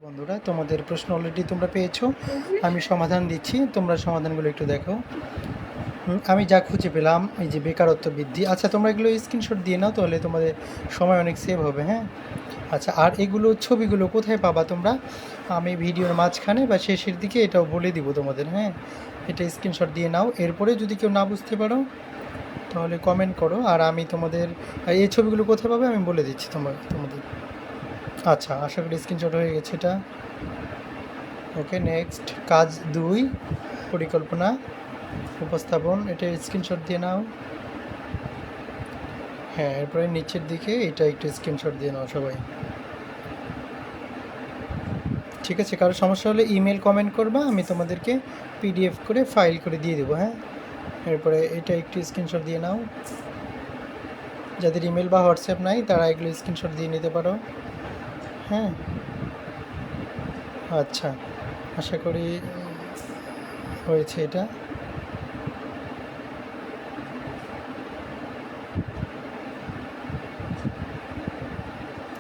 বন্ধুরা, তোমাদের প্রশ্ন অলরেডি তোমরা পেয়েছো, আমি সমাধান দিচ্ছি, তোমরা সমাধানগুলো একটু দেখো। আমি যা খুঁজে পেলাম, এই যে বেকারত্ব বৃদ্ধি। আচ্ছা, তোমরা এগুলো স্ক্রিনশট দিয়ে নাও, তাহলে তোমাদের সময় অনেক সেভ হবে। হ্যাঁ, আচ্ছা, আর এগুলো ছবিগুলো কোথায় পাবা তোমরা? আমি ভিডিওর মাঝখানে বা শেষের দিকে এটাও বলে দিব তোমাদের। হ্যাঁ, এটা স্ক্রিনশট দিয়ে নাও। এরপরে যদি কেউ না বুঝতে পারো তাহলে কমেন্ট করো, আর আমি তোমাদের এই ছবিগুলো কোথায় পাবে আমি বলে দিচ্ছি তোমাদের। আচ্ছা, আশা করি স্ক্রিনশট হয়ে গেছে এটা। ওকে, নেক্সট কাজ 2, পরিকল্পনা উপস্থাপন। এটা স্ক্রিনশট দিয়ে নাও। হ্যাঁ, এরপরে নিচের দিকে এটা একটু স্ক্রিনশট দিয়ে নাও সবাই। ঠিক আছে, কারো সমস্যা হলে ইমেল কমেন্ট করবা, আমি তোমাদেরকে পিডিএফ করে ফাইল করে দিয়ে দেবো। হ্যাঁ, এরপরে এটা একটু স্ক্রিনশট দিয়ে নাও। যাদের ইমেল বা হোয়াটসঅ্যাপ নাই তারা এগুলো স্ক্রিনশট দিয়ে নিতে পারো। হ্যাঁ, আচ্ছা, আশা করি হয়েছে এটা।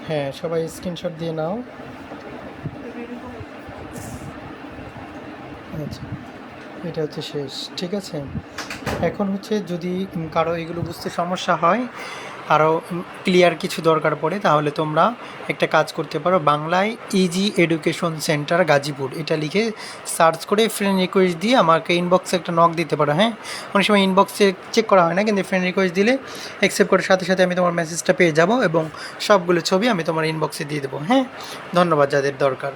হ্যাঁ, সবাই স্ক্রিনশট দিয়ে নাও। আচ্ছা, এটা হচ্ছে শেষ। ঠিক আছে, এখন হচ্ছে যদি কারো এগুলো বুঝতে সমস্যা হয়, আরও ক্লিয়ার কিছু দরকার পড়ে, তাহলে তোমরা একটা কাজ করতে পারো। বাংলায় ইজি এডুকেশন সেন্টার গাজীপুর এটা লিখে সার্চ করে ফ্রেন্ড রিকোয়েস্ট দিয়ে আমাকে ইনবক্সে একটা নক দিতে পারো। হ্যাঁ, অনেক সময় ইনবক্সে চেক করা হয় না, কিন্তু ফ্রেন্ড রিকোয়েস্ট দিলে অ্যাকসেপ্ট করার সাথে সাথে আমি তোমার মেসেজটা পেয়ে যাব এবং সবগুলো ছবি আমি তোমার ইনবক্সে দিয়ে দেবো। হ্যাঁ, ধন্যবাদ যাদের দরকার।